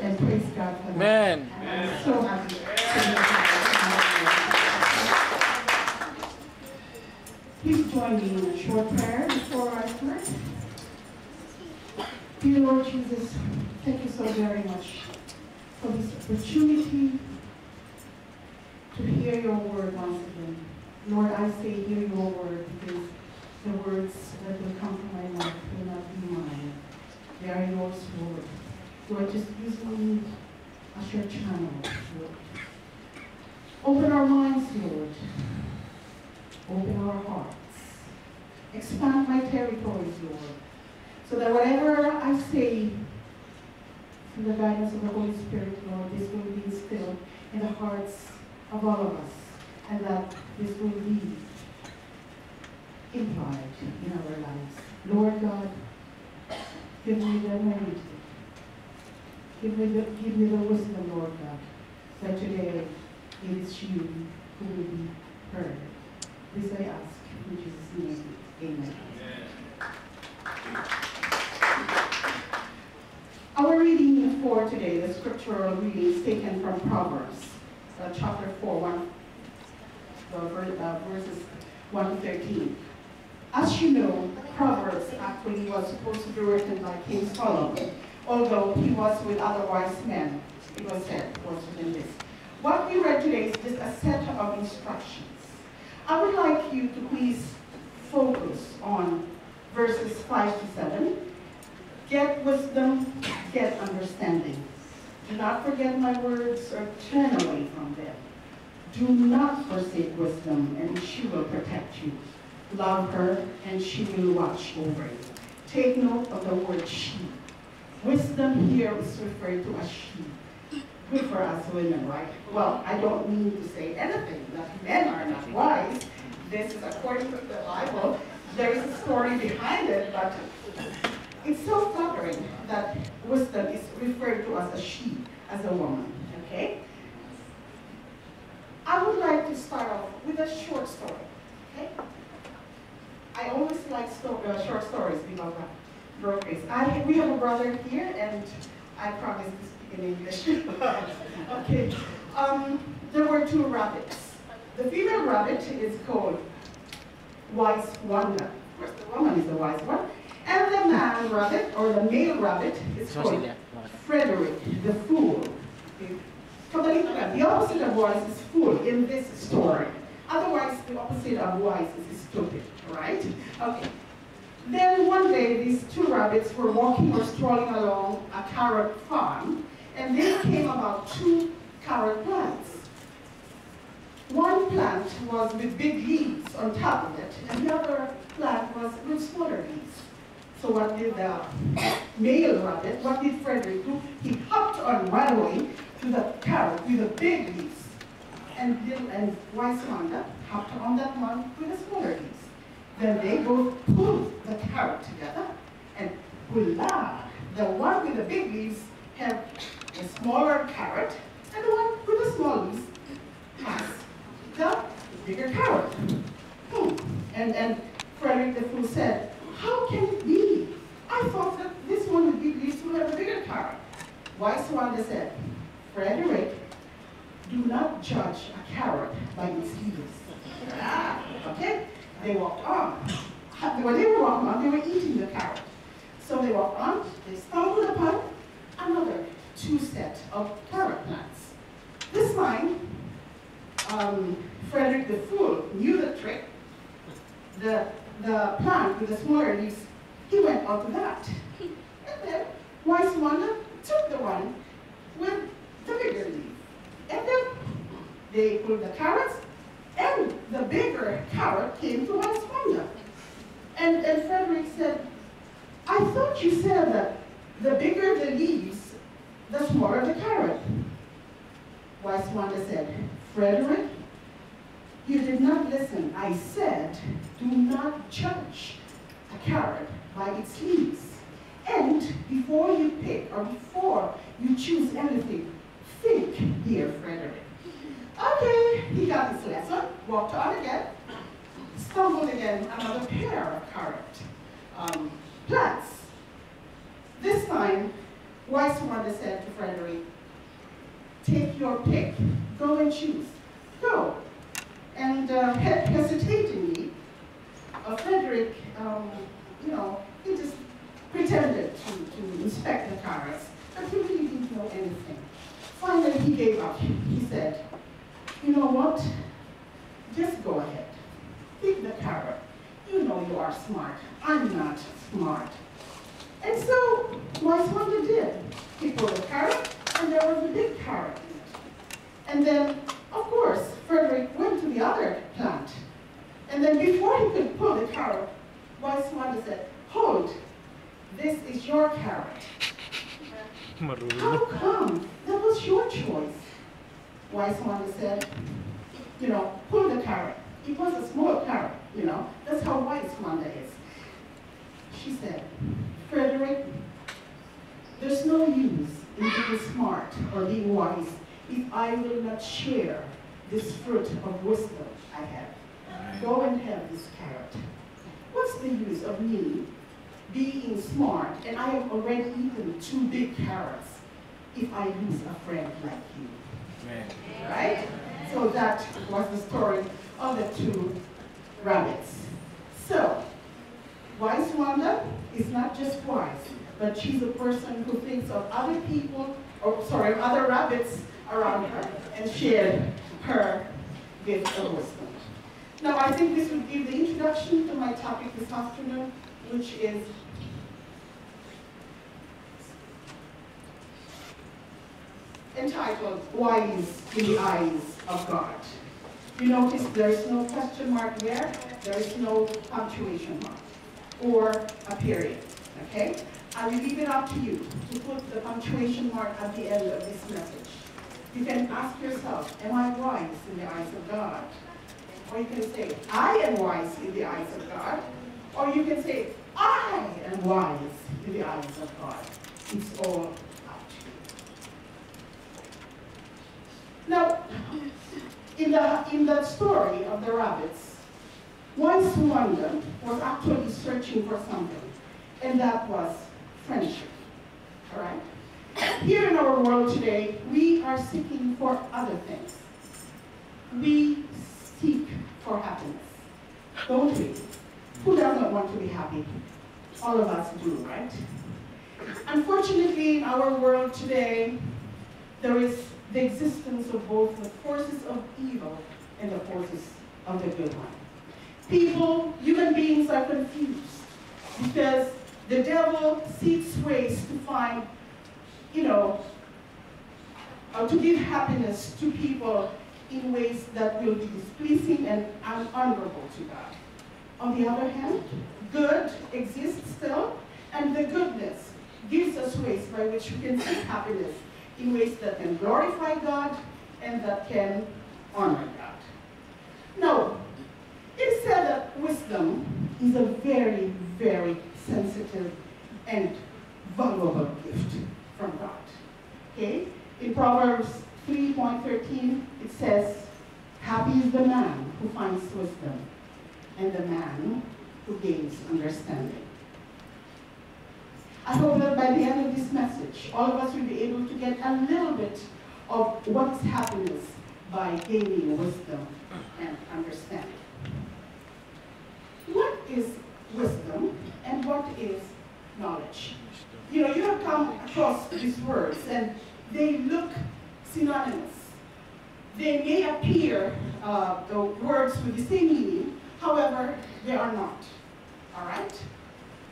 And praise God for that. Amen. And I'm so happy. Please join me in a short prayer before I start. Dear Lord Jesus, thank you so very much for this opportunity to hear your word once again. Lord, I say hear your word because the words that will come from my mouth will not be mine. They are yours, Lord. Lord, just use me as your channel, Lord. Open our minds, Lord. Open our hearts. Expand my territories, Lord. So that whatever I say, through the guidance of the Holy Spirit, Lord, this will be instilled in the hearts of all of us. And that this will be implied in our lives. Lord God, give me the anointing. Give me the wisdom, Lord God, that today it is you who will be heard. This I ask in Jesus' name. Amen. Our reading for today, the scriptural reading is taken from Proverbs, chapter 4, verses 1 to 13. As you know, Proverbs actually was supposed to be written by King Solomon, although he was with other wise men. It was said, was within this. What we read today is just a set of instructions. I would like you to please focus on verses 5 to 7. Get wisdom, get understanding. Do not forget my words or turn away from them. Do not forsake wisdom, and she will protect you. Love her, and she will watch over you. Take note of the word she. Wisdom here is referred to as she. Good for us women, right? Well, I don't mean to say anything that men are not wise. This is according to the Bible. There is a story behind it, but it's so flattering that wisdom is referred to as a she, as a woman, okay? I would like to start off with a short story, okay? I always like short stories because of progress. We have a brother here, and I promise to speak in English. Okay. There were two rabbits. The female rabbit is called Wise Wonder. Of course, the woman is the wise one. And the man rabbit, or the male rabbit, is called Frederick, the fool. Okay. The opposite of wise is fool in this story. Otherwise, the opposite of wise is stupid, right? Okay. Then one day, these two rabbits were walking or strolling along a carrot farm, and they came about two carrot plants. One plant was with big leaves on top of it, and the other plant was with smaller leaves. So what did the male rabbit, what did Frederick do? He hopped on right away to the carrot with the big leaves. And Wise Wanda hopped on that one with the smaller leaves. Then they both pulled the carrot together, and voila, the one with the big leaves had a smaller carrot, and the one with the small leaves has the bigger carrot. And Frederick the fool said, how can it be? I thought that this one with big leaves would have a bigger carrot. Wise Wanda said, Frederick, do not judge a carrot by its leaves. Okay? They walked on. When they were walking on, they were eating the carrot. So they walked on, they stumbled upon another two set of carrot plants. This time, Frederick the fool knew the trick. The plant with the smaller leaves, he went on to that. And then Wise Wanda took the one with the bigger leaf. And then they pulled the carrots, and the bigger carrot came to Wise Wanda. And Frederick said, I thought you said that the bigger the leaves, the smaller the carrot. Wise Wanda said, Frederick, you did not listen. I said, do not judge a carrot by its leaves. And before you pick or before you choose anything, think, dear Frederick. Okay, he got his lesson, walked on again, stumbled again, another pair of carrot plants. This time, Wise Wanda said to Frederick, take your pick, go and choose, go. And hesitatingly, Frederick, he just pretended to inspect the carrots, but he really didn't know anything. Finally, he gave up. He said, you know what? Just go ahead. Pick the carrot. You know you are smart. I'm not smart. And so, Wise Wanda did. He pulled a carrot, and there was a big carrot in it. And then, of course, Frederick went to the other plant. And then before he could pull the carrot, Wise Wanda said, hold, this is your carrot. How come? That was your choice. Wise Wanda said, pull the carrot. It was a small carrot, That's how Wise Wanda is. She said, Frederick, there's no use in being smart or being wise if I will not share this fruit of wisdom I have. Go and have this carrot. What's the use of me being smart and I have already eaten 2 big carrots if I lose a friend like you? Right? So that was the story of the 2 rabbits. So, Wise Wanda is not just wise, but she's a person who thinks of other people, other rabbits around her, and shared her gift of wisdom. Now, I think this would give the introduction to my topic this afternoon, which is entitled, Wise in the Eyes of God. You notice there's no question mark there, there is no punctuation mark, or a period, okay? I will leave it up to you to put the punctuation mark at the end of this message. You can ask yourself, am I wise in the eyes of God? Or you can say, I am wise in the eyes of God. Or you can say, I am wise in the eyes of God. It's all up to you. Now, in that story of the rabbits, Wise Wanda was actually searching for something, and that was friendship. All right? Here in our world today, we are seeking for other things. We seek for happiness, don't we? Who doesn't want to be happy? All of us do, right? Unfortunately, in our world today, there is the existence of both the forces of evil and the forces of the good one. People, human beings are confused because the devil seeks ways to find, to give happiness to people in ways that will be displeasing and unhonorable to God. On the other hand, good exists still, and the goodness gives us ways by which we can seek happiness in ways that can glorify God and that can honor God. Now, it said that wisdom is a very, very sensitive and valuable gift from God. Okay? In Proverbs 3:13, it says, happy is the man who finds wisdom and the man who gains understanding. I hope that by the end of this message, all of us will be able to get a little bit of what is happiness by gaining wisdom and understanding. What is wisdom and what is knowledge? You have come across these words and they look synonymous. They may appear, the words with the same meaning, however, they are not. All right?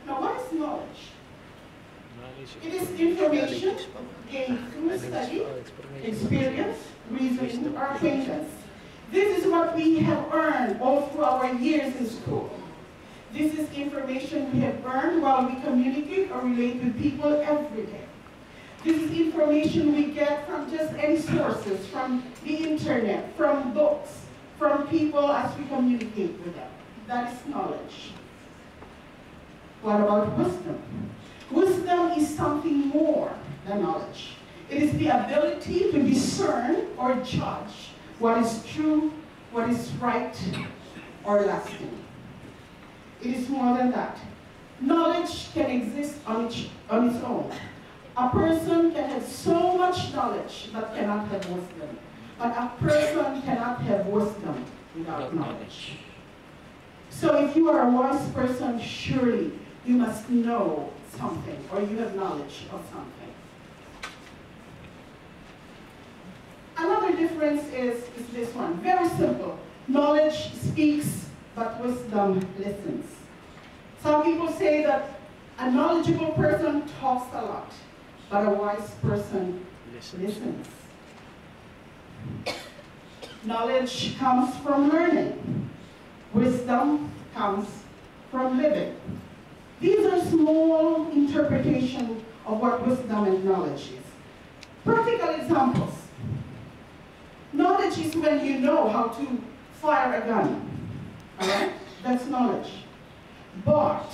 Now, what is knowledge? It is information gained through study, experience, reasoning, or acquaintance. This is what we have earned all through our years in school. This is information we have earned while we communicate or relate with people every day. This is information we get from just any sources, from the internet, from books, from people as we communicate with them. That is knowledge. What about wisdom? Wisdom is something more than knowledge. It is the ability to discern or judge what is true, what is right, or lasting. It is more than that. Knowledge can exist on its own, A person can have so much knowledge but cannot have wisdom. But a person cannot have wisdom without knowledge. So if you are a wise person, surely you must know something, or you have knowledge of something. Another difference is this one. Very simple. Knowledge speaks, but wisdom listens. Some people say that a knowledgeable person talks a lot, but a wise person listens. Knowledge comes from learning. Wisdom comes from living. These are small interpretations of what wisdom and knowledge is. Practical examples. Knowledge is when you know how to fire a gun. All right? That's knowledge. But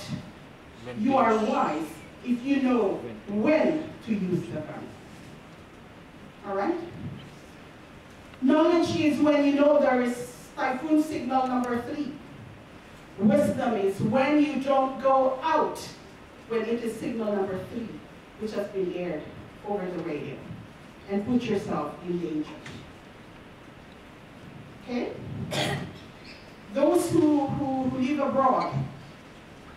you are wise if you know when to use the gun. All right? Knowledge is when you know there is typhoon signal number 3. Wisdom is when you don't go out when it is signal number 3, which has been aired over the radio, and put yourself in danger. Okay? Those who live abroad,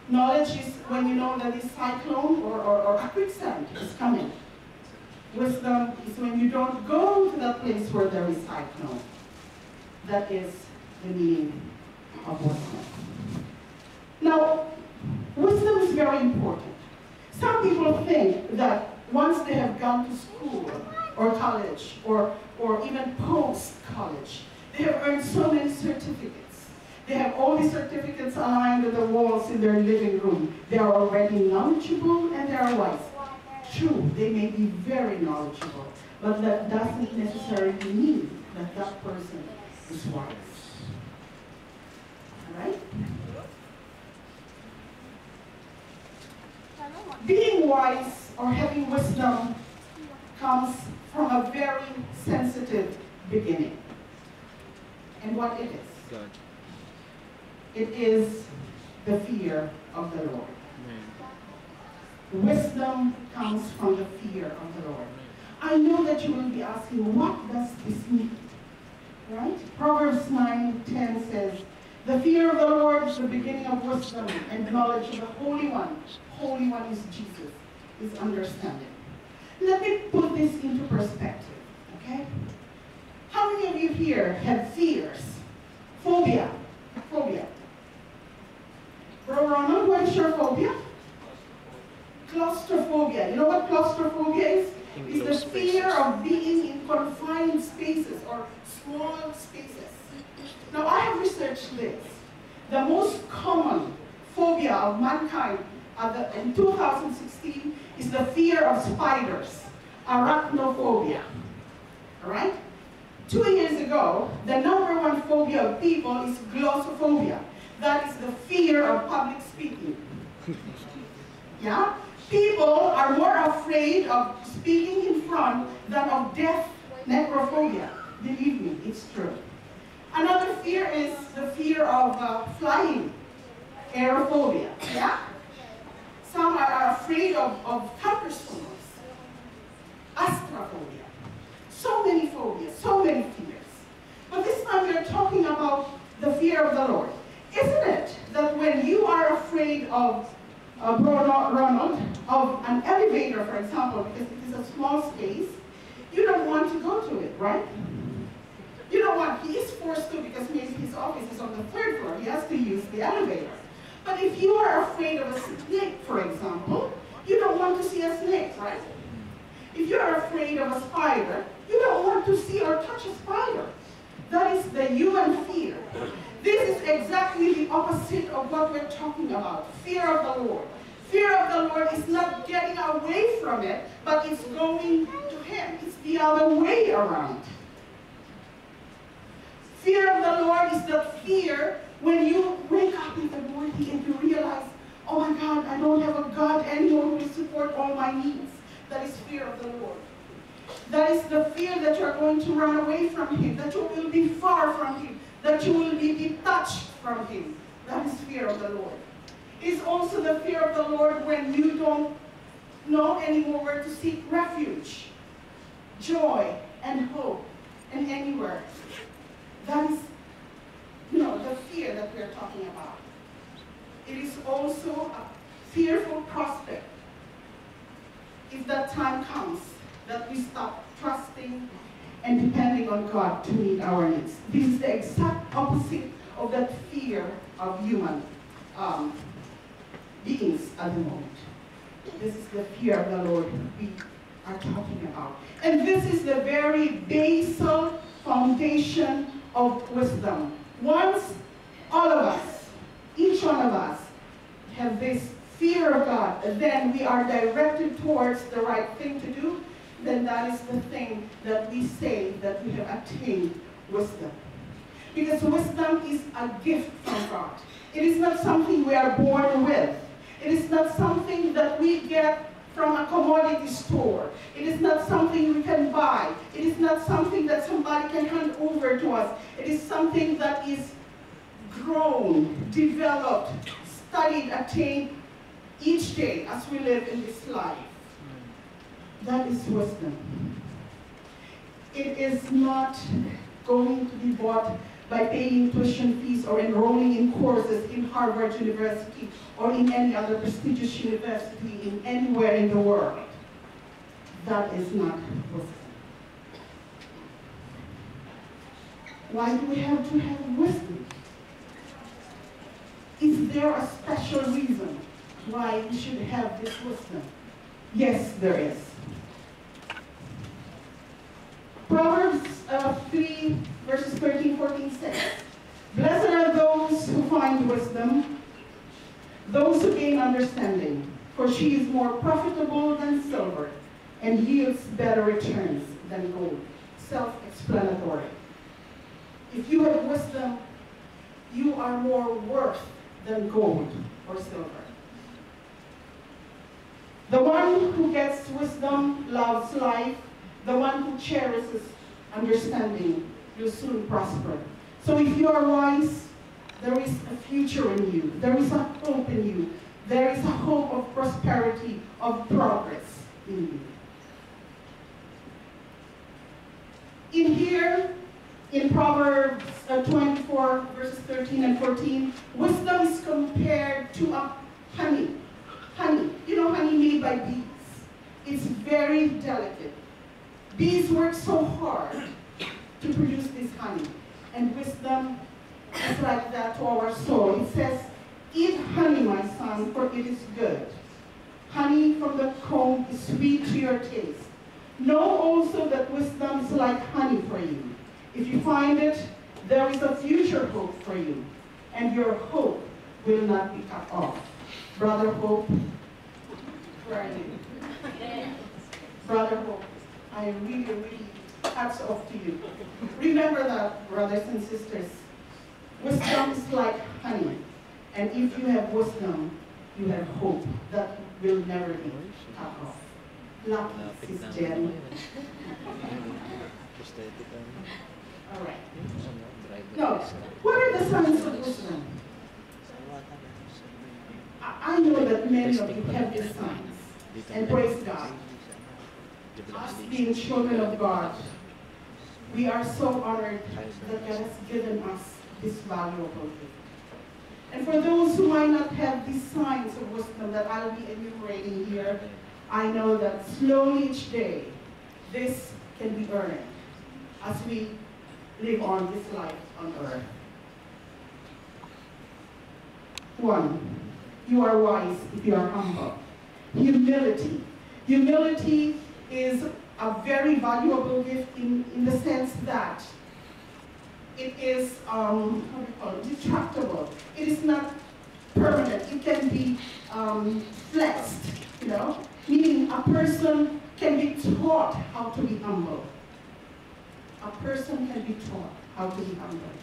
knowledge is when you know that a cyclone or a quicksand is coming. Wisdom is when you don't go to that place where there is cyclone. That is the meaning of wisdom. Now, wisdom is very important. Some people think that once they have gone to school or college or even post-college, they have earned so many certificates. They have all these certificates aligned on the walls in their living room. They are already knowledgeable and they are wise. True, they may be very knowledgeable, but that doesn't necessarily mean that that person is wise. All right? Being wise or having wisdom comes from a very sensitive beginning. And what it is? God. It is the fear of the Lord. Wisdom comes from the fear of the Lord. I know that you will be asking, what does this mean? Right? Proverbs 9:10 says, the fear of the Lord is the beginning of wisdom and knowledge of the Holy One. Holy One is Jesus, is understanding. Let me put this into perspective, okay? How many of you here have fears? Phobia. Phobia. Bro Ronald, what is your phobia? Claustrophobia. You know what claustrophobia is? It's the fear of being in confined spaces or small spaces. Now I have researched this. The most common phobia of mankind in 2016 is the fear of spiders, arachnophobia. All right? 2 years ago, the #1 phobia of people is glossophobia. That is the fear of public speaking. Yeah? People are more afraid of speaking in front than of death, necrophobia. Believe me, it's true. Another fear is the fear of flying, aerophobia. Yeah? Some are afraid of thunderstorms, astrophobia. So many phobias, so many fears. But this time we are talking about the fear of the Lord. Isn't it that when you are afraid of Ronald, of an elevator, for example, because it is a small space, you don't want to go to it, right? You don't want, he is forced to because maybe his office is on the 3rd floor, he has to use the elevator. But if you are afraid of a snake, for example, you don't want to see a snake, right? If you are afraid of a spider, you don't want to see or touch a spider. That is the human fear. This is exactly the opposite of what we're talking about, fear of the Lord. Fear of the Lord is not getting away from it, but it's going to Him. It's the other way around. Fear of the Lord is the fear when you wake up in the morning and you realize, oh my God, I don't have a God anymore who will support all my needs. That is fear of the Lord. That is the fear that you're going to run away from Him, that you will be far from Him, that you will be detached from Him. That is fear of the Lord. It's also the fear of the Lord when you don't know anymore where to seek refuge, joy, and hope, and anywhere. That is, the fear that we're talking about. It is also a fearful prospect if that time comes that we stop trusting and depending on God to meet our needs. This is the exact opposite of that fear of human beings at the moment. This is the fear of the Lord we are talking about. And this is the very basal foundation of wisdom. Once all of us, each one of us, have this fear of God, then we are directed towards the right thing to do, then that is the thing that we say that we have attained wisdom. Because wisdom is a gift from God. It is not something we are born with. It is not something that we get from a commodity store. It is not something we can buy. It is not something that somebody can hand over to us. It is something that is grown, developed, studied, attained each day as we live in this life. That is wisdom. It is not going to be bought by paying tuition fees or enrolling in courses in Harvard University or in any other prestigious university in anywhere in the world. That is not wisdom. Why do we have to have wisdom? Is there a special reason why we should have this wisdom? Yes, there is. Proverbs 3, verses 13-14 says, "Blessed are those who find wisdom, those who gain understanding, for she is more profitable than silver and yields better returns than gold." Self-explanatory. If you have wisdom, you are more worth than gold or silver. The one who gets wisdom loves life. The one who cherishes understanding will soon prosper. So if you are wise, there is a future in you. There is a hope in you. There is a hope of prosperity, of progress in you. In here, in Proverbs 24, verses 13 and 14, wisdom is compared to a honey. Honey. You know honey made by bees. It's very delicate. Bees work so hard to produce this honey. And wisdom is like that to our soul. It says, "Eat honey, my son, for it is good. Honey from the comb is sweet to your taste. Know also that wisdom is like honey for you. If you find it, there is a future hope for you, and your hope will not be cut off." Brother Hope, where are you? Brother Hope, I really hats off to you. Remember that, brothers and sisters. Wisdom is like honey. And if you have wisdom, you have hope that will never be cut off. Lucky, Sis Jen. All right. Now, what are the signs of wisdom? I know that many of you have these signs. And praise God. Us being children of God, we are so honored that God has given us this valuable gift. And for those who might not have these signs of wisdom that I'll be enumerating here, I know that slowly each day, this can be earned as we live on this life on earth. 1, you are wise if you are humble. Humility. Humility is a very valuable gift in the sense that it is, detractable. It is not permanent. It can be flexed, meaning a person can be taught how to be humble. A person can be taught how to be humble.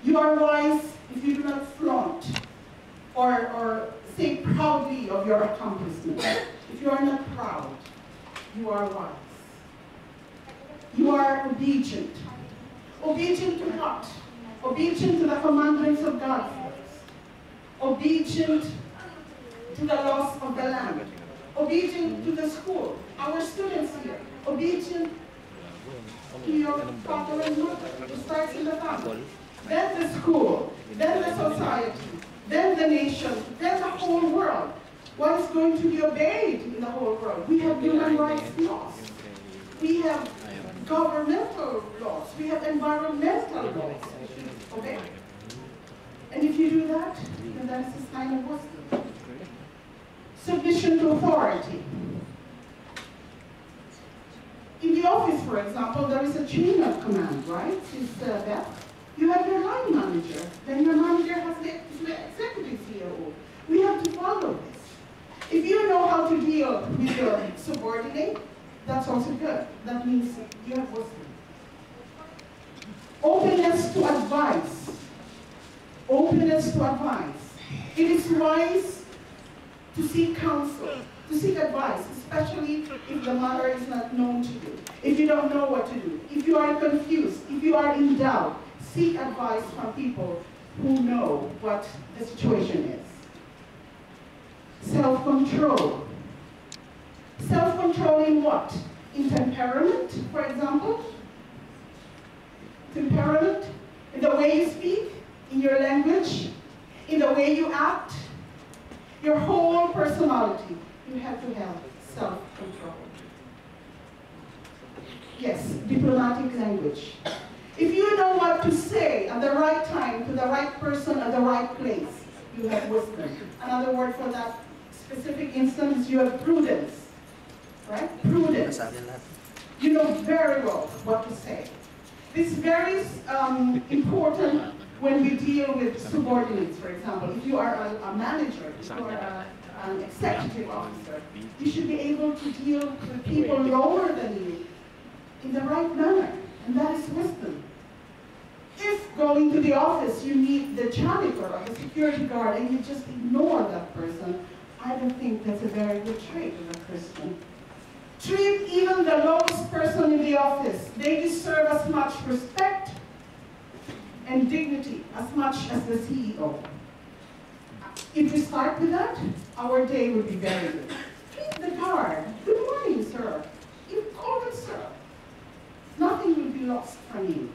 You are wise if you do not flaunt or say proudly of your accomplishments. If you are not proud, you are wise. You are obedient. Obedient to what? Obedient to the commandments of God. Obedient to the laws of the land. obedient to the school, our students here, obedient to your father and mother. It starts in the family. Then the school, then the society, then the nation, then the whole world. What is going to be obeyed in the whole world? We have human rights laws. We have governmental laws. We have environmental laws. Okay? And if you do that, then that is a sign of wisdom. Submission to authority. In the office, for example, there is a chain of command, right? Beth. You have your line manager. Then your manager has the executive COO. We have to follow this. If you know how to deal with your subordinate, that's also good. That means you have wisdom. Openness to advice. Openness to advice. It is wise to seek counsel, to seek advice, especially if the matter is not known to you, if you don't know what to do, if you are confused, if you are in doubt, seek advice from people who know what the situation is. Self-control. Self-control in what? In temperament, for example? Temperament, in the way you speak, in your language, in the way you act, your whole personality. You have to have self-control. Yes, diplomatic language. If you know what to say at the right time to the right person at the right place, you have wisdom. Another word for that specific instance, you have prudence. Right? Prudence. You know very well what to say. This is very important when we deal with subordinates, for example. If you are a manager, if you are an executive officer, you should be able to deal with people lower than you in the right manner, and that is wisdom. If going to the office you meet the janitor or the security guard and you just ignore that person, I don't think that's a very good trait of a Christian. Treat even the lowest person in the office. They deserve as much respect and dignity as much as the CEO. If we start with that, our day would be very good. Treat the guard. Good morning, sir. You call it sir. Nothing will be lost from you.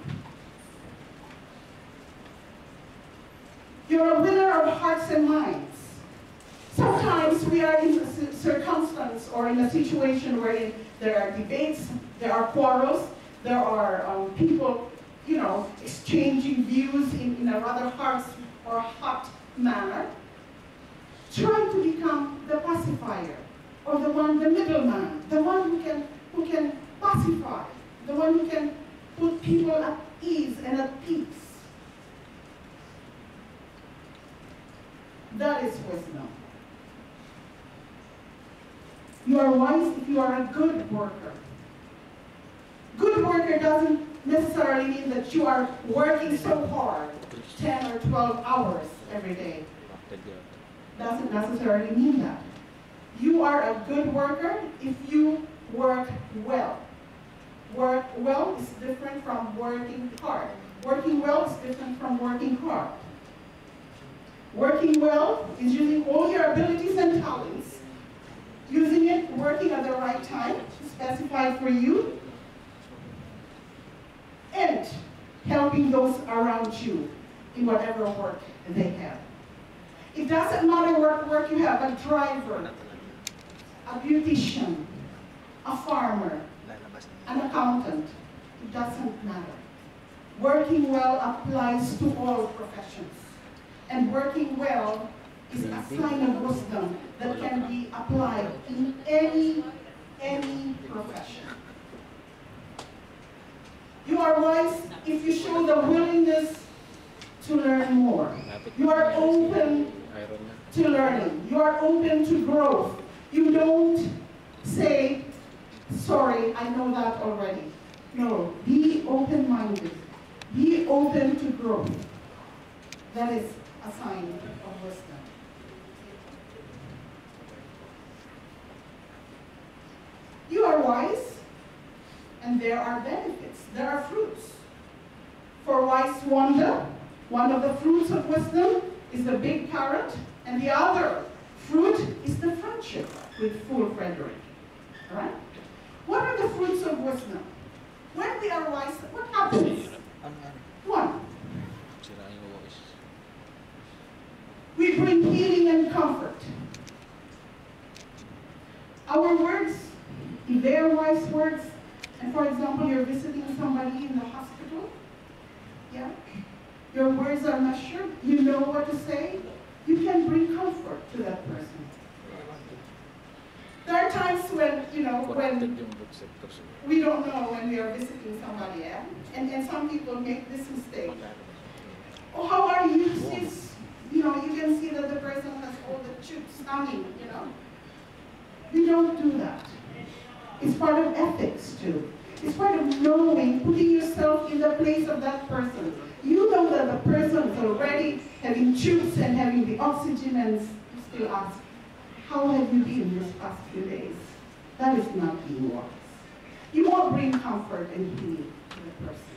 You're a winner of hearts and minds. Sometimes we are in a circumstance or in a situation where there are debates, there are quarrels, there are people, exchanging views in a rather harsh or hot manner. Try to become the pacifier, or the middleman, the one who can pacify, the one who can put people at ease and at peace. That is wisdom. You are wise if you are a good worker. Good worker doesn't necessarily mean that you are working so hard, 10 or 12 hours every day. Doesn't necessarily mean that. You are a good worker if you work well. Work well is different from working hard. Working well is different from working hard. Working well is using all your abilities and talents, using it, working at the right time, specified for you, and helping those around you in whatever work they have. It doesn't matter what work you have, a driver, a beautician, a farmer, an accountant. It doesn't matter. Working well applies to all professions. And working well is a sign of wisdom that can be applied in any profession. You are wise if you show the willingness to learn more. You are open to learning. You are open to growth. You don't say, sorry, I know that already. No, be open-minded. Be open to growth. That is a sign of wisdom. You are wise, and there are benefits. There are fruits. For wise Wanda, one of the fruits of wisdom is the big carrot, and the other fruit is the frankincense. courtship with full Frederick. All right? What are the fruits of wisdom? When we are wise, what happens? One, we bring healing and comfort. Our words, if they are wise words, and for example, you're visiting somebody in the hospital, yeah? Your words are measured, you know what to say, you can bring comfort to that person. There are times when, when we don't know when we are visiting somebody else, and some people make this mistake. Oh, how are you, sis? You can see that the person has all the tubes hanging, We don't do that. It's part of ethics too. It's part of knowing, putting yourself in the place of that person. You know that the person is already having tubes and having the oxygen, and you still ask, how have you been these past few days? That is not being wise. You won't bring comfort and healing to the person.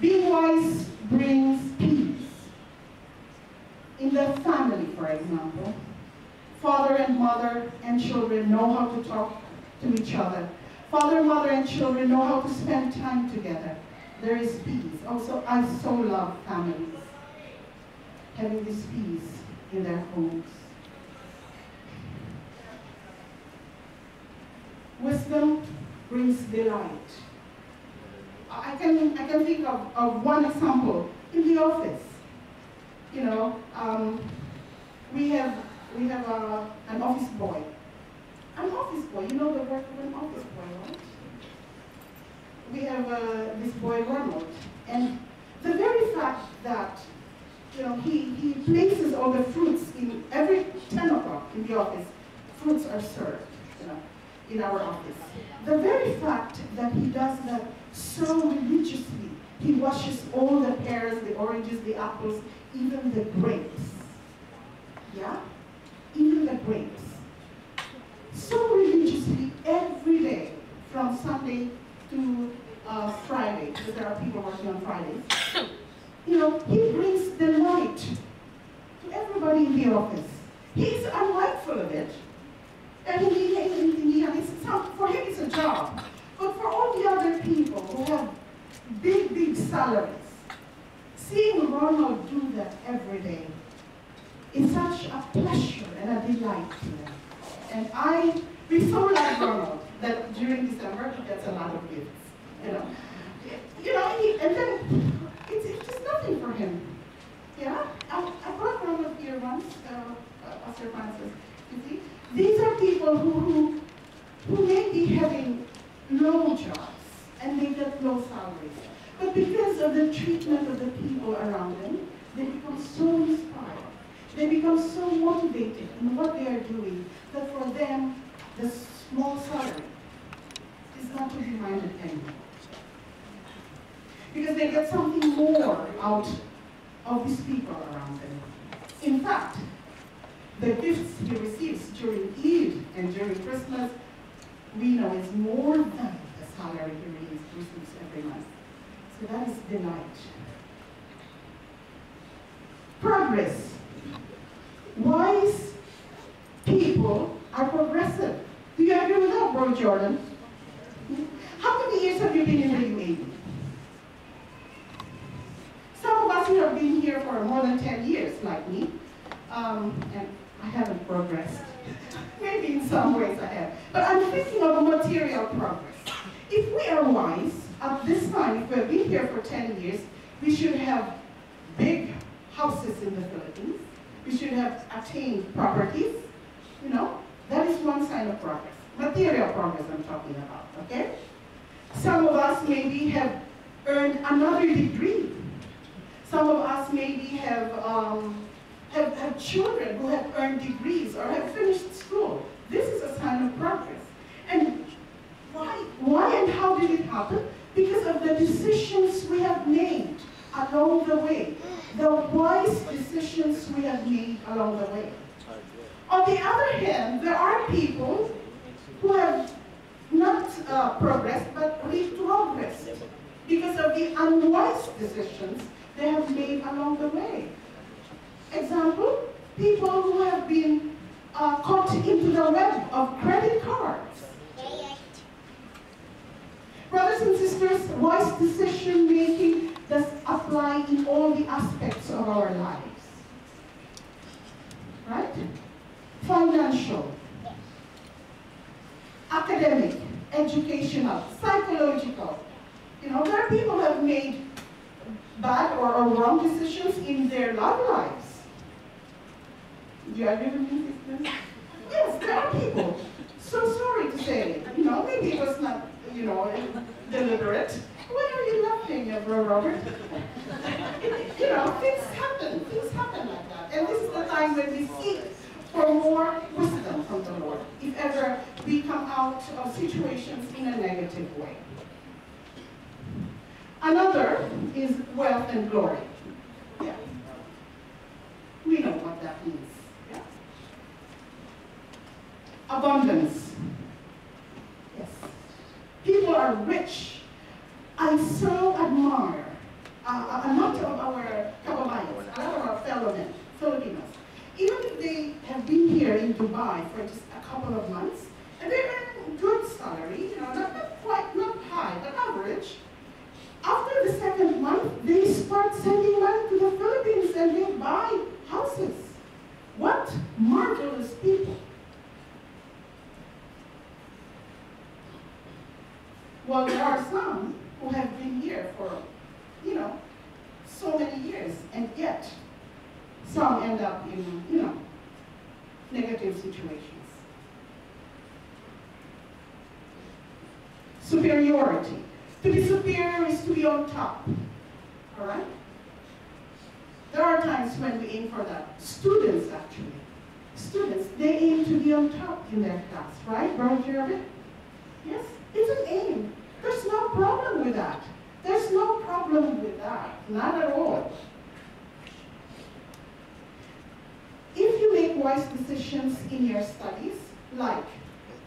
Being wise brings peace. In the family, for example, father and mother and children know how to talk to each other. Father, mother, and children know how to spend time together. There is peace. Also, I so love families having this peace in their homes. Wisdom brings delight. I can think of one example in the office. We have an office boy. An office boy, the work of an office boy, right? We have this boy Ronald, and the very fact that he places all the fruits in every 10 o'clock in the office, fruits are served, in our office. The very fact that he does that so religiously, he washes all the pears, the oranges, the apples, even the grapes. Yeah? Even the grapes. So religiously every day, from Sunday to Friday, because there are people working on Fridays. He brings delight to everybody in the office. He's unmindful of it. And for him it's a job. But for all the other people who have big salaries, seeing Ronald do that every day is such a pleasure and a delight to them. And we so like Ronald that during December he gets a lot of gifts. And then it's just nothing for him. Yeah? I brought Ronald here once, Pastor Francis. You see? These are people who may be having low jobs and they get low salaries. But because of the treatment of the people around them, they become so inspired. They become so motivated in what they are doing that for them, the small salary is not to be minded anymore. Because they get something more out of these people around them. In fact, the gifts he receives during Eid and during Christmas, we know is more than the salary he receives every month. So that is delight. Progress. Wise people are progressive. Do you agree with that, Bro Jordan? How many years have you been in the UAE? Some of us who have been here for more than 10 years, like me, and I haven't progressed. Maybe in some ways I have. But I'm thinking of material progress. If we are wise, at this time, if we have been here for 10 years, we should have big houses in the Philippines. We should have attained properties. That is one sign of progress. Material progress I'm talking about, okay? Some of us maybe have earned another degree. Some of us maybe have children who have earned degrees or have finished school. This is a sign of progress. And why and how did it happen? Because of the decisions we have made along the way. The wise decisions we have made along the way. On the other hand, there are people who have not progressed, but retrogressed because of the unwise decisions they have made along the way. Example, People who have been caught into the web of credit cards. Brothers and sisters, wise decision making does apply in all the aspects of our lives. Right? Financial, academic, educational, psychological. You know, there are people who have made bad or wrong decisions in their love lives. Do you agree with me, sisters? Yes, there are people. So sorry to say, you know, maybe it was not, you know, deliberate. Why are you laughing, Bro Robert? You know, things happen like that. And this is the time when we seek for more wisdom from the Lord, if ever we come out of situations in a negative way. Another is wealth and glory. Yeah. We know what that means. Yeah. Abundance. Yes. People are rich. I so admire a lot of our kababayans, a lot of our fellow men, Filipinos. Even if they have been here in Dubai for just a couple of months, and they earn good salary, you know, not high, but average. After the second month, they start sending money to the Philippines and they buy houses. What marvelous people. Well, there are some who have been here for, you know, so many years, and yet some end up in, you know, negative situations. Superiority. To be superior is to be on top. All right? There are times when we aim for that. Students, actually. Students, they aim to be on top in their class, right, Brother Jeremy? Yes? It's an aim. There's no problem with that. There's no problem with that. Not at all. If you make wise decisions in your studies, like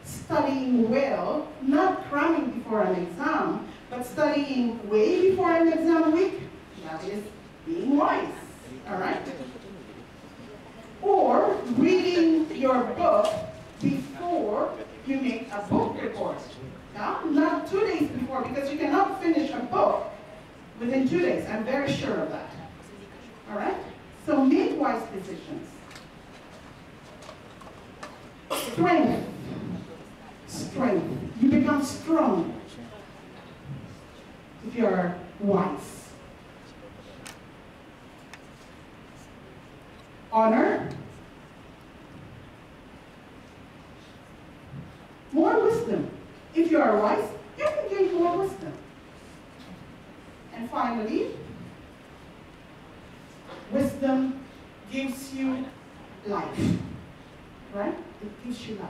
studying well, not cramming before an exam, but studying way before an exam week, that is being wise, all right? Or reading your book before you make a book report. Yeah? Not 2 days before, because you cannot finish a book within 2 days. I'm very sure of that. All right? So make wise decisions. Strength. Strength. You become strong if you're wise. Honor. More wisdom. If you are wise, you can gain more wisdom. And finally, wisdom gives you life. Right? It gives you life.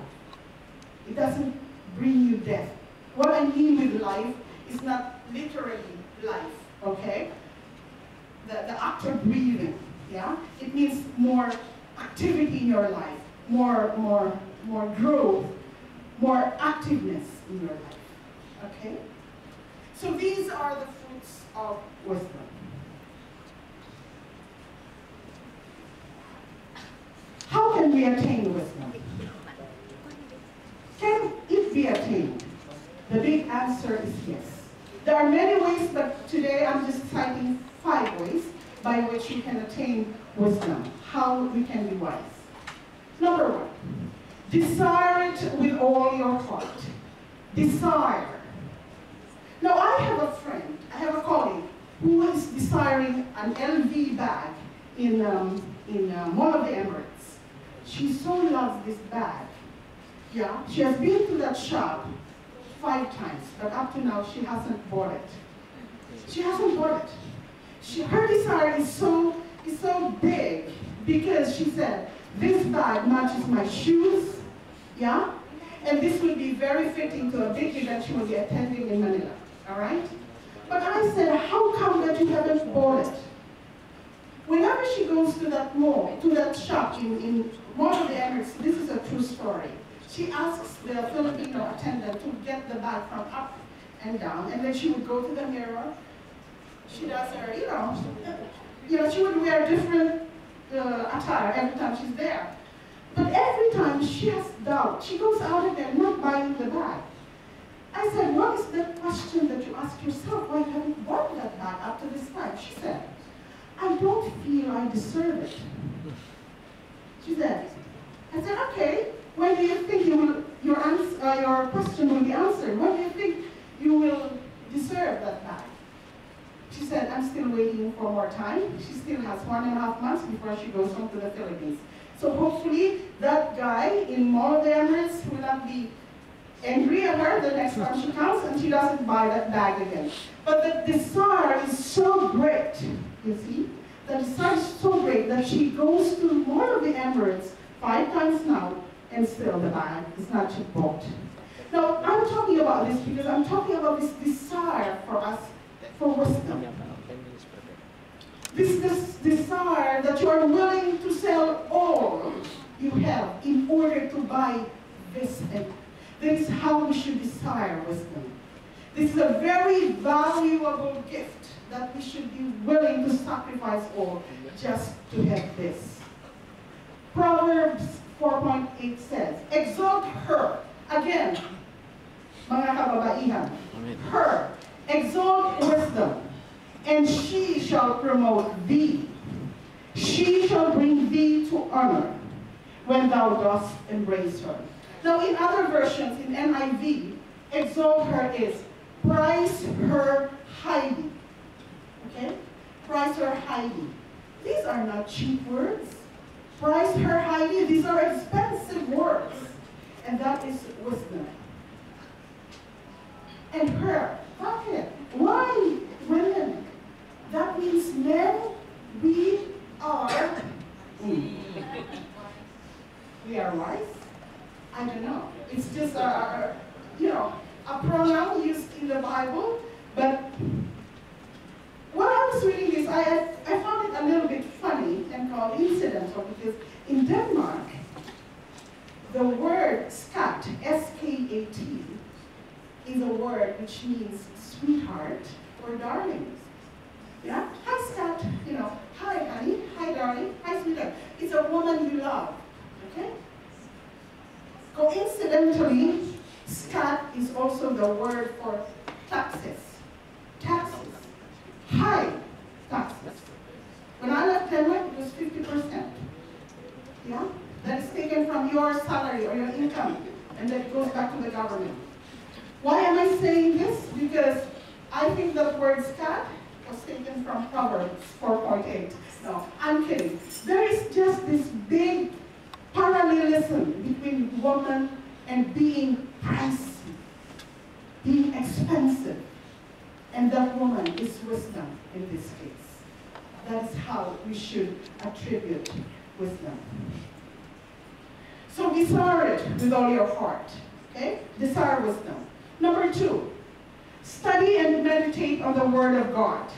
It doesn't bring you death. What I mean with life is not literally life, okay? The act of breathing, yeah? It means more activity in your life, more growth, more activeness in your life, okay? So these are the fruits of wisdom. How can we attain wisdom? Can it be attained? The big answer is yes. There are many ways, but today I'm just citing 5 ways by which you can attain wisdom, how we can be wise. Number 1, desire it with all your heart. Desire. Now I have a friend, I have a colleague, who is desiring an LV bag in one of the Emirates. She so loves this bag. Yeah, she has been to that shop 5 times, but up to now she hasn't bought it. She hasn't bought it. Her desire is so big because she said, this bag matches my shoes, yeah? And this would be very fitting to a big event she will be attending in Manila, all right? But I said, how come that you haven't bought it? Whenever she goes to that mall, to that shop in one of the Emirates, this is a true story. She asks the Filipino attendant to get the bag from up and down, and then she would go to the mirror. She does her, you know, she would wear different attire every time she's there. But every time she has doubt, she goes out again, not buying the bag. I said, what is the question that you ask yourself? Why haven't you bought that bag up to this time? She said, I don't feel I deserve it. She said, I said, okay, when do you think your question will be answered? When do you think you will deserve that bag? She said, I'm still waiting for more time. She still has 1.5 months before she goes home to the Philippines. So hopefully that guy in Mall of the Emirates will not be angry at her the next time she comes and she doesn't buy that bag again. But the desire is so great, you see? The desire is so great that she goes to Mall of the Emirates 5 times now and still the bag is not yet bought. Now, I'm talking about this because I'm talking about this desire for us, for wisdom. This desire that you are willing to sell all you have in order to buy this thing. This is how we should desire wisdom. This is a very valuable gift that we should be willing to sacrifice all just to have this. Proverbs 4.8 says, exalt her. Again, mga kababaihan, her. Exalt wisdom, and she shall promote thee. She shall bring thee to honor when thou dost embrace her. Now in other versions, in NIV, exalt her is price her highly. Okay? Price her highly. These are not cheap words. Price her highly, these are expensive words. And that is wisdom. And her, okay. Why women? That means men, we are wise? I don't know. It's just a pronoun used in the Bible, but when I was reading this, I found it a little bit funny and called incidental because in Denmark, the word skat, S-K-A-T, is a word which means sweetheart or darling. Yeah? Hi, skat. Hi, honey. Hi, darling. Hi, sweetheart. It's a woman you love. Okay? Coincidentally, skat is also the word for taxes. Taxes. High taxes. When I left Denmark, it was 50%. Yeah? That is taken from your salary or your income, and then it goes back to the government. Why am I saying this? Because I think that word skat was taken from Proverbs 4.8. No, I'm kidding. There is just this big parallelism between woman and being pricey, being expensive. And that woman is wisdom in this case. That is how we should attribute wisdom. So desire it with all your heart. Okay? Desire wisdom. Number 2, study and meditate on the Word of God.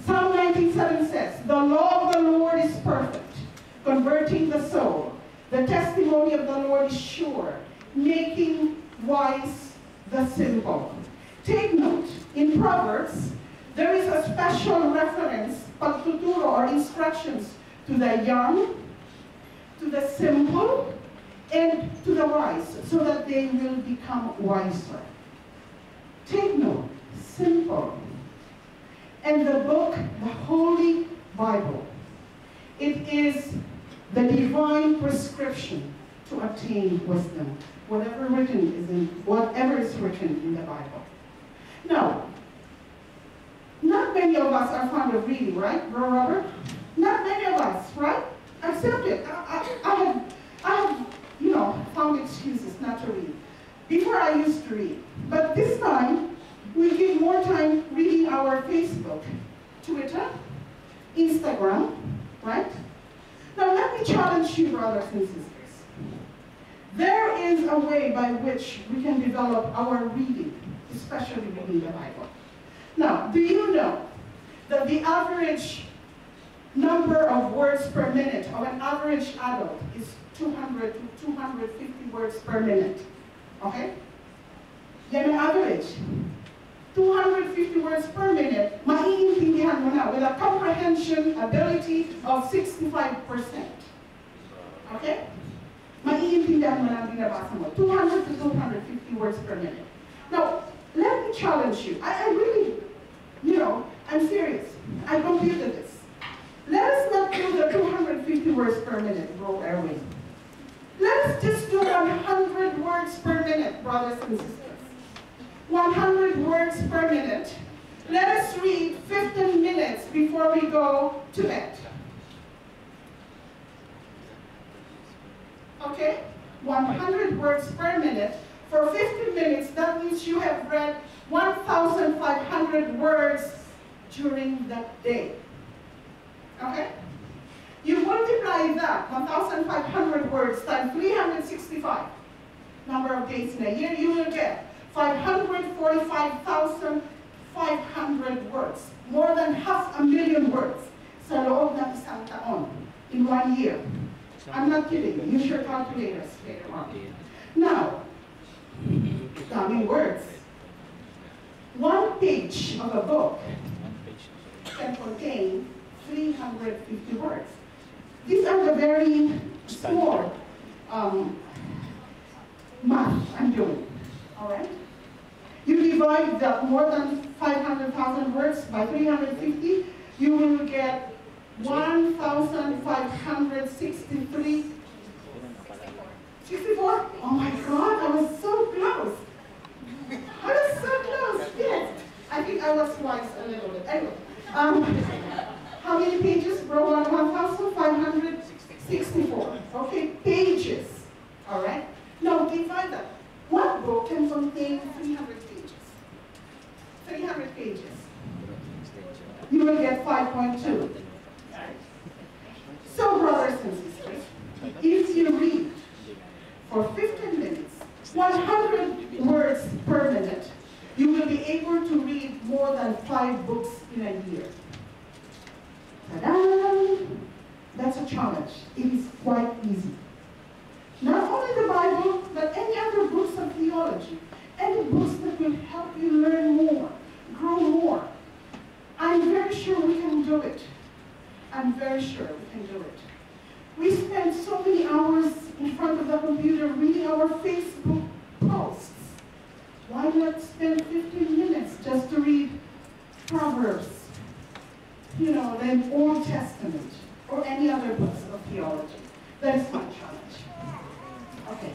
Psalm 19:7 says, the law of the Lord is perfect, converting the soul. The testimony of the Lord is sure, making wise the simple. Take note, in Proverbs, there is a special reference, pagtuturo or instructions to the young, to the simple, and to the wise, so that they will become wiser. Take note, simple. And the book, the Holy Bible, it is the divine prescription to attain wisdom. Whatever is written in the Bible. Now, not many of us are fond of reading, right, Bro Robert? Not many of us, right? Accept it. I have, found excuses not to read. Before I used to read, but this time we give more time reading our Facebook, Twitter, Instagram, right? Now let me challenge you, brothers and sisters. There is a way by which we can develop our reading, especially reading the Bible. Now, do you know that the average number of words per minute of an average adult is 200 to 250 words per minute? Okay? Yan ang average. 250 words per minute, maiintindihan mo na with a comprehension ability of 65%. Okay? Maiintindihan mo na ang binabasa mo. 200 to 250 words per minute. Now, let me challenge you. I really, I'm serious. I computed this. Let us not do the 250 words per minute, bro, Erwin. Let us just do 100 words per minute, brothers and sisters. 100 words per minute. Let us read 15 minutes before we go to bed. Okay? 100 words per minute. For 15 minutes, that means you have read 1,500 words during that day. Okay? You multiply that, 1,500 words times 365 number of days in a year, you will get 545,500 words. More than 500,000 words sa loob ng isang taon in 1 year. I'm not kidding you. Use your calculators later on. Now, daming words. One page of a book can contain 350 words. These are the very small math I'm doing. All right? You divide the more than 500,000 words by 350, you will get 1,563. 64? Oh my God, I was so close. I was so close, yes. I think I was twice a little bit. Anyway, how many pages? Bro, 1,564. Okay, pages. All right? Now divide that. One book can contain 300 pages. 300 pages. You will get 5.2. So, brothers and sisters, if you read for 15 minutes, 100 words per minute, you will be able to read more than 5 books in a year. Ta-da! That's a challenge. It is quite easy. Not only the Bible, but any other books of theology. Any books that will help you learn more, grow more. I'm very sure we can do it. I'm very sure we can do it. We spend so many hours in front of the computer reading our Facebook posts. Why not spend 15 minutes just to read Proverbs, the Old Testament, or any other books of theology? That is my challenge. Okay.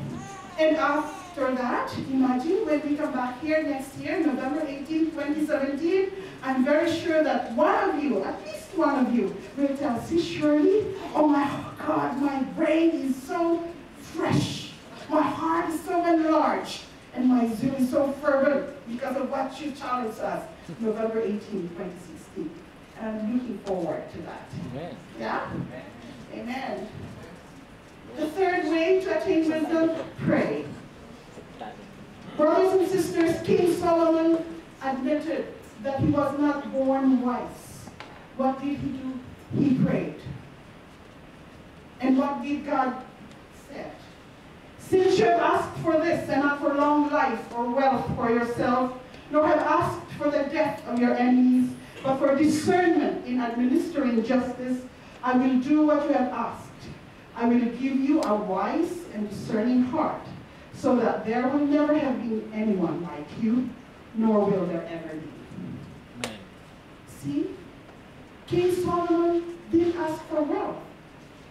And after that, imagine when we come back here next year, November 18, 2017, I'm very sure that one of you, at least one of you, will tell, see Shirley, oh my God, my brain is so fresh. My heart is so enlarged. And my zeal is so fervent because of what you challenged us, November 18, 2016. And I'm looking forward to that. Amen. Yeah? Amen. The third way to attain wisdom, pray. Brothers and sisters, King Solomon admitted that he was not born wise. What did he do? He prayed. And what did God say? Since you have asked for this and not for long life or wealth for yourself, nor have asked for the death of your enemies, but for discernment in administering justice, I will do what you have asked. I will give you a wise and discerning heart, so that there will never have been anyone like you, nor will there ever be. Amen. See? King Solomon didn't ask for wealth.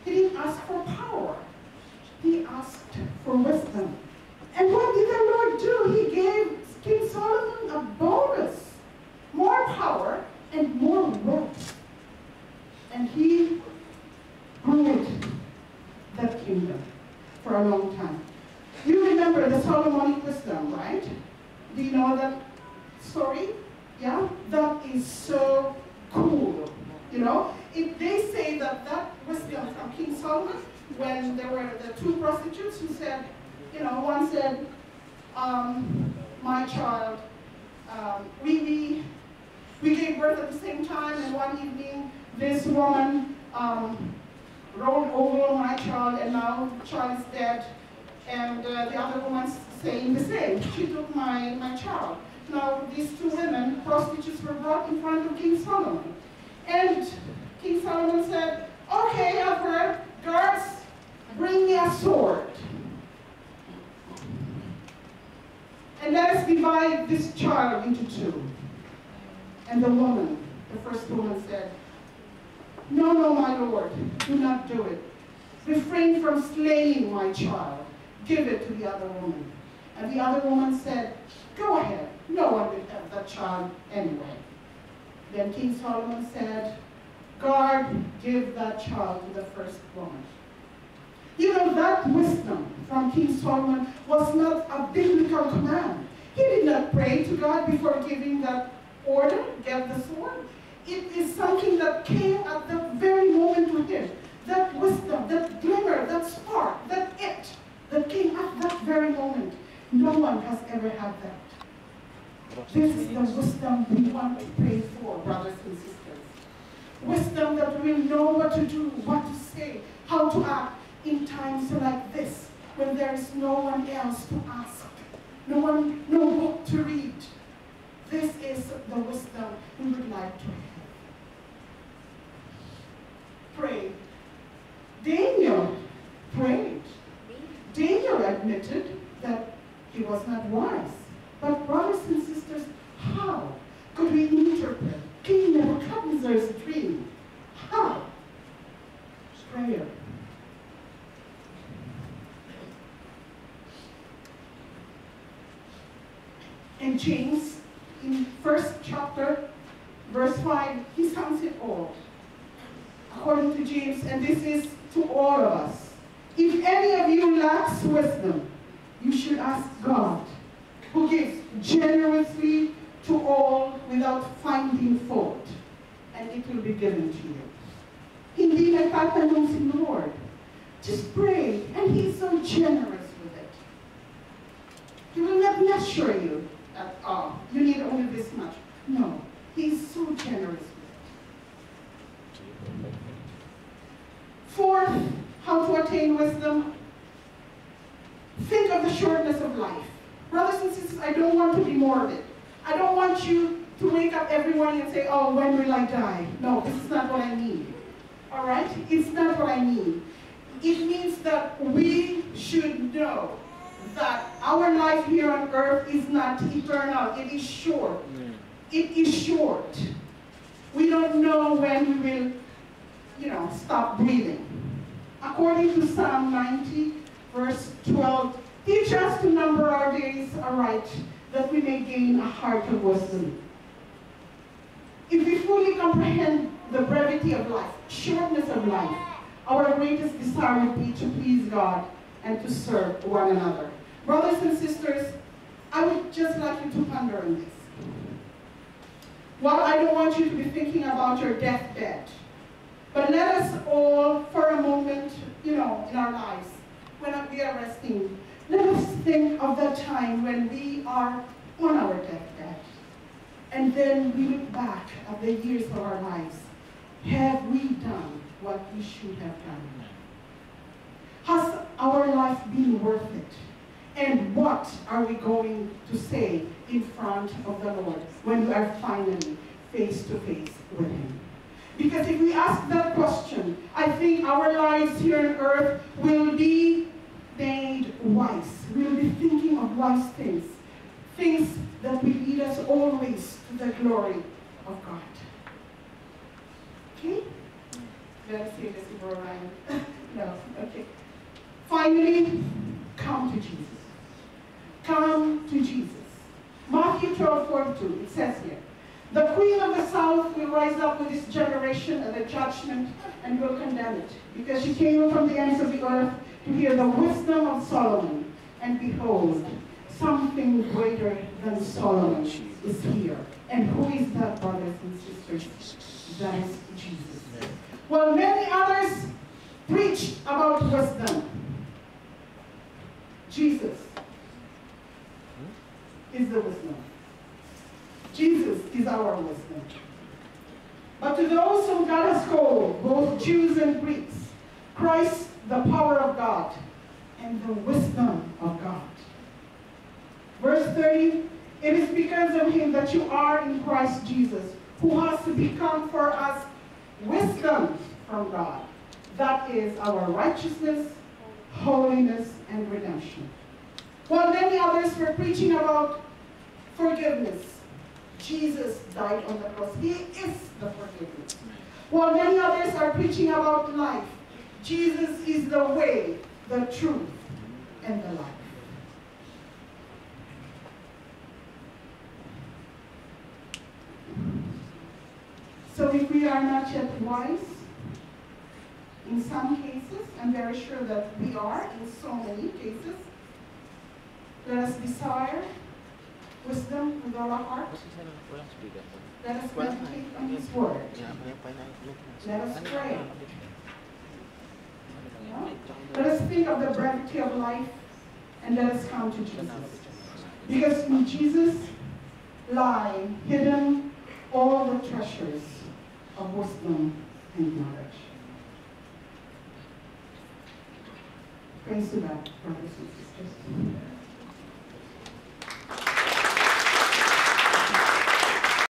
He didn't ask for power. He asked for wisdom. And what did the Lord do? He gave King Solomon a bonus. More power and more wealth. And he ruled that kingdom for a long time. You remember the Solomonic wisdom, right? Do you know that story? Yeah? That is so cool. They say that wisdom from King Solomon, when there were the two prostitutes who said, one said, my child, we gave birth at the same time, and one evening this woman rolled over my child, and now the child is dead. And the other woman saying the same. She took my child. Now, these two women, prostitutes, were brought in front of King Solomon. And King Solomon said, okay, I've heard, guards, bring me a sword. And let us divide this child into two. And the woman, the first woman said, no, no, my lord, do not do it. Refrain from slaying my child. Give it to the other woman. And the other woman said, go ahead. No one will have that child anyway. Then King Solomon said, guard, give that child to the first woman. You know, that wisdom from King Solomon was not a biblical command. He did not pray to God before giving that order, get the sword. It is something that came at the very moment to him. That wisdom, that glimmer, that spark, that it, that came at that very moment. No one has ever had that. This is the wisdom we want to pray for, brothers and sisters. Wisdom that we'll know what to do, what to say, how to act in times like this, when there is no one else to ask, no book to read. This is the wisdom we would like to have. Pray. Daniel prayed. Daniel admitted that he was not wise. But brothers and sisters, how could we interpret King Nebuchadnezzar's dream? How? Prayer. And James, in 1st chapter, verse 5, he sums it all. According to James, and this is to all of us. If any of you lacks wisdom, you should ask God, who gives generously to all without finding fault, and it will be given to you. Hindi nagtatanong si Lord. Just pray, and He's so generous with it. He will not measure you at all. You need only this much. No, He's so generous with it. Fourth, how to attain wisdom. Think of the shortness of life. Brothers and sisters, I don't want to be morbid. I don't want you to wake up every morning and say, oh, when will I die? No, this is not what I mean. All right? It's not what I mean. It means that we should know that our life here on earth is not eternal. It is short. It is short. We don't know when we will, stop breathing. According to Psalm 90, verse 12, teach us to number our days aright, that we may gain a heart of wisdom. If we fully comprehend the brevity of life, shortness of life, our greatest desire would be to please God and to serve one another. Brothers and sisters, I would just like you to ponder on this. While I don't want you to be thinking about your deathbed, but let us all, for a moment, in our lives, when we are resting, let us think of that time when we are on our deathbed. And then we look back at the years of our lives. Have we done what we should have done? Has our life been worth it? And what are we going to say in front of the Lord when we are finally face to face with Him? Because if we ask that question, I think our lives here on earth will be made wise. We'll be thinking of wise things. Things that will lead us always to the glory of God. Okay? Let us say this before Ryan. No, okay. Finally, come to Jesus. Come to Jesus. Matthew 12:42, it says here, the queen of the south will rise up with this generation at the judgment and will condemn it, because she came from the ends of the earth to hear the wisdom of Solomon. And behold, something greater than Solomon is here. And who is that, brothers and sisters? That is Jesus. Well, many others preached about wisdom. Jesus is the wisdom. Jesus is our wisdom. But to those whom God has called, both Jews and Greeks, Christ, the power of God, and the wisdom of God. Verse 30, it is because of him that you are in Christ Jesus, who has to become for us wisdom from God. That is our righteousness, holiness, and redemption. While many others were preaching about forgiveness, Jesus died on the cross. He is the forgiveness. While many others are preaching about life, Jesus is the way, the truth, and the life. So if we are not yet wise, in some cases, I'm very sure that we are in so many cases, let us desire wisdom with all our heart. Let us meditate on His Word. Let us pray. Let us think of the brevity of life, and let us come to Jesus. Because in Jesus lie hidden all the treasures of wisdom and knowledge. Praise to God, brothers and sisters.